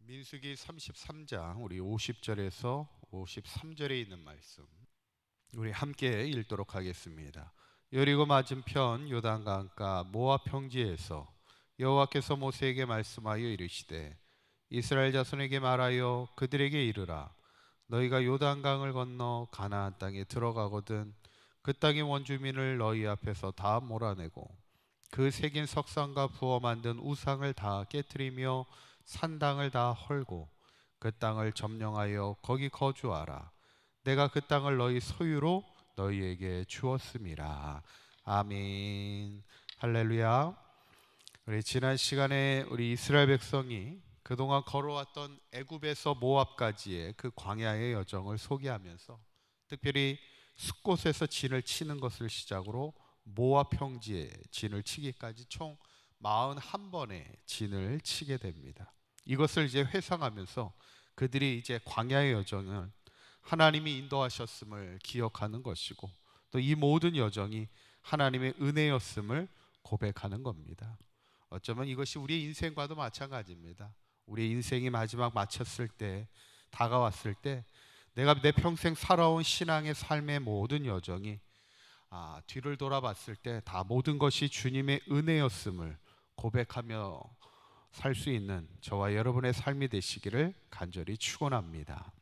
민수기 33장 우리 50절에서 53절에 있는 말씀 우리 함께 읽도록 하겠습니다. 여리고 맞은편 요단강가 모압 평지에서 여호와께서 모세에게 말씀하여 이르시되 이스라엘 자손에게 말하여 그들에게 이르라 너희가 요단강을 건너 가나안 땅에 들어가거든 그 땅의 원주민을 너희 앞에서 다 몰아내고 그 새긴 석상과 부어 만든 우상을 다 깨뜨리며 산당을 다 헐고 그 땅을 점령하여 거기 거주하라. 내가 그 땅을 너희 소유로 너희에게 주었음이라. 아멘. 할렐루야. 우리 지난 시간에 우리 이스라엘 백성이 그동안 걸어왔던 애굽에서 모압까지의 그 광야의 여정을 소개하면서 특별히 숫곳에서 진을 치는 것을 시작으로 모압 평지에 진을 치기까지 총 41번의 진을 치게 됩니다. 이것을 이제 회상하면서 그들이 이제 광야의 여정을 하나님이 인도하셨음을 기억하는 것이고 또 이 모든 여정이 하나님의 은혜였음을 고백하는 겁니다. 어쩌면 이것이 우리의 인생과도 마찬가지입니다. 우리의 인생이 마지막 마쳤을 때, 다가왔을 때 내가 내 평생 살아온 신앙의 삶의 모든 여정이 뒤를 돌아봤을 때 다 모든 것이 주님의 은혜였음을 고백하며 살 수 있는 저와 여러분의 삶이 되시기를 간절히 축원합니다.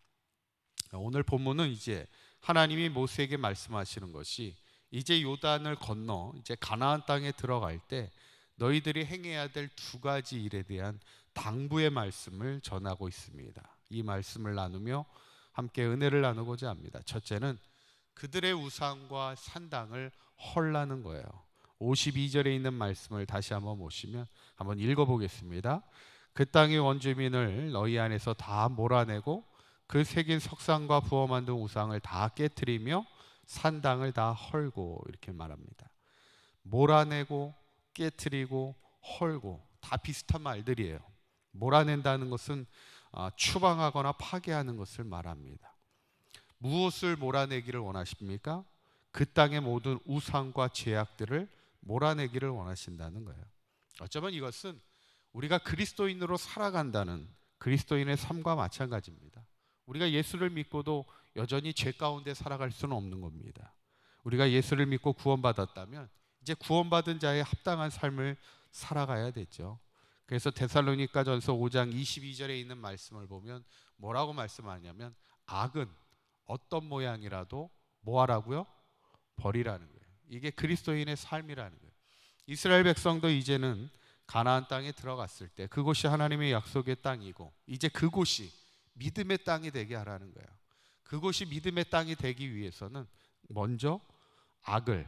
오늘 본문은 이제 하나님이 모세에게 말씀하시는 것이 이제 요단을 건너 이제 가나안 땅에 들어갈 때 너희들이 행해야 될 두 가지 일에 대한 당부의 말씀을 전하고 있습니다. 이 말씀을 나누며 함께 은혜를 나누고자 합니다. 첫째는 그들의 우상과 산당을 헐라는 거예요. 52절에 있는 말씀을 다시 한번 보시면 한번 읽어보겠습니다. 그 땅의 원주민을 너희 안에서 다 몰아내고 그 새긴 석상과 부어 만든 우상을 다 깨뜨리며 산당을 다 헐고 이렇게 말합니다. 몰아내고 깨뜨리고 헐고 다 비슷한 말들이에요. 몰아낸다는 것은 추방하거나 파괴하는 것을 말합니다. 무엇을 몰아내기를 원하십니까? 그 땅의 모든 우상과 죄악들을 몰아내기를 원하신다는 거예요. 어쩌면 이것은 우리가 그리스도인으로 살아간다는 그리스도인의 삶과 마찬가지입니다. 우리가 예수를 믿고도 여전히 죄 가운데 살아갈 수는 없는 겁니다. 우리가 예수를 믿고 구원받았다면 이제 구원받은 자의 합당한 삶을 살아가야 되죠. 그래서 데살로니가전서 5장 22절에 있는 말씀을 보면 뭐라고 말씀하냐면 악은 어떤 모양이라도 뭐 하라고요? 버리라는 거예요. 이게 그리스도인의 삶이라는 거예요. 이스라엘 백성도 이제는 가나안 땅에 들어갔을 때 그곳이 하나님의 약속의 땅이고 이제 그곳이 믿음의 땅이 되게 하라는 거예요. 그곳이 믿음의 땅이 되기 위해서는 먼저 악을,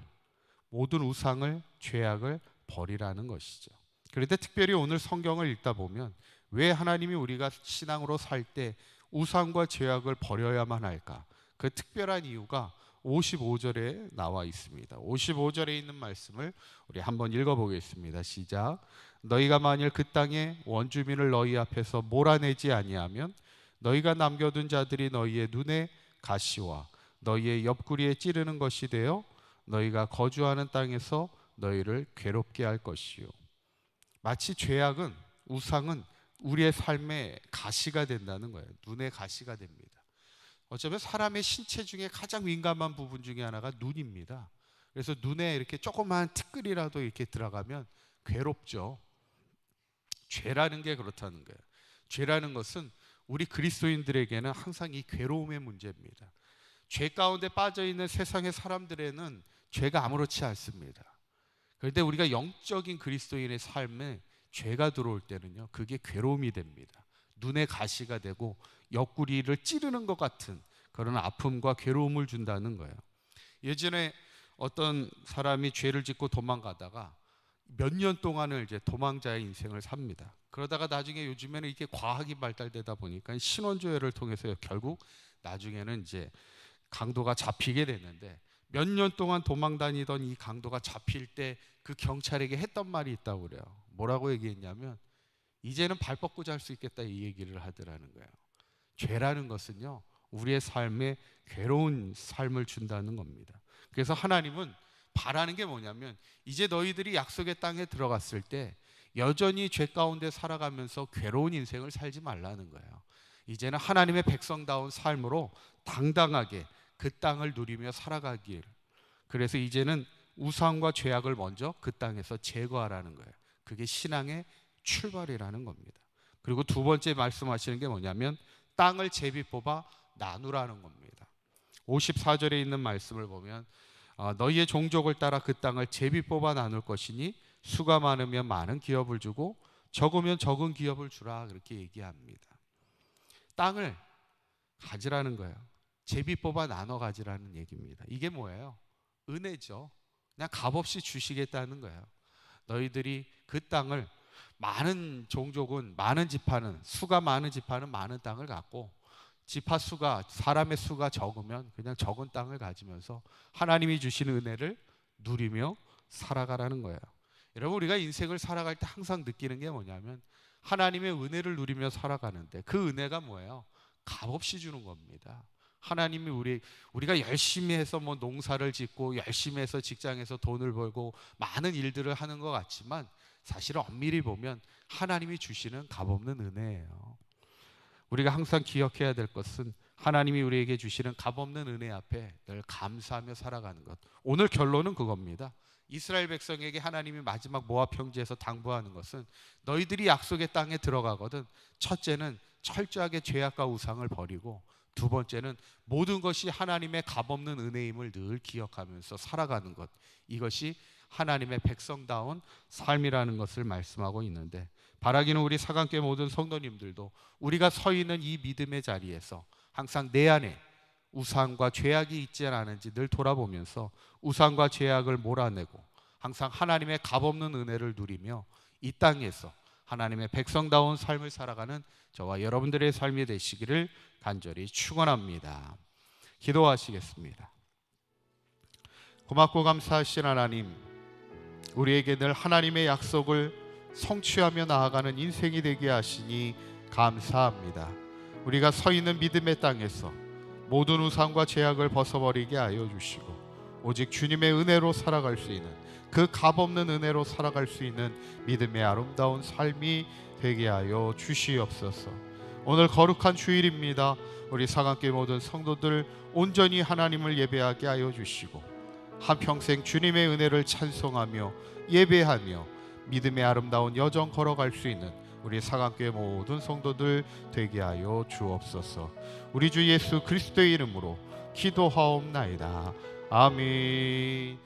모든 우상을, 죄악을 버리라는 것이죠. 그런데 특별히 오늘 성경을 읽다 보면 왜 하나님이 우리가 신앙으로 살 때 우상과 죄악을 버려야만 할까? 그 특별한 이유가 55절에 나와 있습니다. 55절에 있는 말씀을 우리 한번 읽어보겠습니다. 시작. 너희가 만일 그 땅의 원주민을 너희 앞에서 몰아내지 아니하면 너희가 남겨둔 자들이 너희의 눈에 가시와 너희의 옆구리에 찌르는 것이 되어 너희가 거주하는 땅에서 너희를 괴롭게 할 것이요. 마치 죄악은 우상은 우리의 삶의 가시가 된다는 거예요. 눈의 가시가 됩니다. 어쩌면 사람의 신체 중에 가장 민감한 부분 중에 하나가 눈입니다. 그래서 눈에 이렇게 조그마한 티끌이라도 이렇게 들어가면 괴롭죠. 죄라는 게 그렇다는 거예요. 죄라는 것은 우리 그리스도인들에게는 항상 이 괴로움의 문제입니다. 죄 가운데 빠져있는 세상의 사람들에는 죄가 아무렇지 않습니다. 그런데 우리가 영적인 그리스도인의 삶에 죄가 들어올 때는요, 그게 괴로움이 됩니다. 눈에 가시가 되고 옆구리를 찌르는 것 같은 그런 아픔과 괴로움을 준다는 거예요. 예전에 어떤 사람이 죄를 짓고 도망가다가 몇 년 동안을 이제 도망자의 인생을 삽니다. 그러다가 나중에 요즘에는 이게 과학이 발달되다 보니까 신원조회를 통해서 결국 나중에는 이제 강도가 잡히게 됐는데 몇 년 동안 도망 다니던 이 강도가 잡힐 때 그 경찰에게 했던 말이 있다고 그래요. 뭐라고 얘기했냐면 이제는 발 뻗고 잘 수 있겠다 이 얘기를 하더라는 거예요. 죄라는 것은요 우리의 삶에 괴로운 삶을 준다는 겁니다. 그래서 하나님은 바라는 게 뭐냐면 이제 너희들이 약속의 땅에 들어갔을 때 여전히 죄 가운데 살아가면서 괴로운 인생을 살지 말라는 거예요. 이제는 하나님의 백성다운 삶으로 당당하게 그 땅을 누리며 살아가길. 그래서 이제는 우상과 죄악을 먼저 그 땅에서 제거하라는 거예요. 그게 신앙의 출발이라는 겁니다. 그리고 두 번째 말씀하시는 게 뭐냐면 땅을 제비 뽑아 나누라는 겁니다. 54절에 있는 말씀을 보면 너희의 종족을 따라 그 땅을 제비 뽑아 나눌 것이니 수가 많으면 많은 기업을 주고 적으면 적은 기업을 주라, 그렇게 얘기합니다. 땅을 가지라는 거예요. 제비 뽑아 나눠 가지라는 얘기입니다. 이게 뭐예요? 은혜죠. 그냥 값없이 주시겠다는 거예요. 너희들이 그 땅을, 많은 종족은, 많은 지파는, 수가 많은 지파는 많은 땅을 갖고 지파 수가, 사람의 수가 적으면 그냥 적은 땅을 가지면서 하나님이 주시는 은혜를 누리며 살아가라는 거예요. 여러분, 우리가 인생을 살아갈 때 항상 느끼는 게 뭐냐면 하나님의 은혜를 누리며 살아가는데 그 은혜가 뭐예요? 값없이 주는 겁니다. 하나님이 우리가 열심히 해서 뭐 농사를 짓고 열심히 해서 직장에서 돈을 벌고 많은 일들을 하는 것 같지만 사실은 엄밀히 보면 하나님이 주시는 값없는 은혜예요. 우리가 항상 기억해야 될 것은 하나님이 우리에게 주시는 값없는 은혜 앞에 늘 감사하며 살아가는 것. 오늘 결론은 그겁니다. 이스라엘 백성에게 하나님이 마지막 모압 평지에서 당부하는 것은 너희들이 약속의 땅에 들어가거든 첫째는 철저하게 죄악과 우상을 버리고 두 번째는 모든 것이 하나님의 값없는 은혜임을 늘 기억하면서 살아가는 것, 이것이 하나님의 백성다운 삶이라는 것을 말씀하고 있는데, 바라기는 우리 사강교회 모든 성도님들도 우리가 서 있는 이 믿음의 자리에서 항상 내 안에 우상과 죄악이 있지 않은지 늘 돌아보면서 우상과 죄악을 몰아내고 항상 하나님의 값없는 은혜를 누리며 이 땅에서 하나님의 백성다운 삶을 살아가는 저와 여러분들의 삶이 되시기를 간절히 축원합니다. 기도하시겠습니다. 고맙고 감사하신 하나님, 우리에게 늘 하나님의 약속을 성취하며 나아가는 인생이 되게 하시니 감사합니다. 우리가 서 있는 믿음의 땅에서 모든 우상과 죄악을 벗어버리게 하여 주시고 오직 주님의 은혜로 살아갈 수 있는, 그 값없는 은혜로 살아갈 수 있는 믿음의 아름다운 삶이 되게 하여 주시옵소서. 오늘 거룩한 주일입니다. 우리 사강교회 모든 성도들 온전히 하나님을 예배하게 하여 주시고 한평생 주님의 은혜를 찬송하며 예배하며 믿음의 아름다운 여정 걸어갈 수 있는 우리 사강교회 모든 성도들 되게 하여 주옵소서. 우리 주 예수 그리스도의 이름으로 기도하옵나이다. 아멘.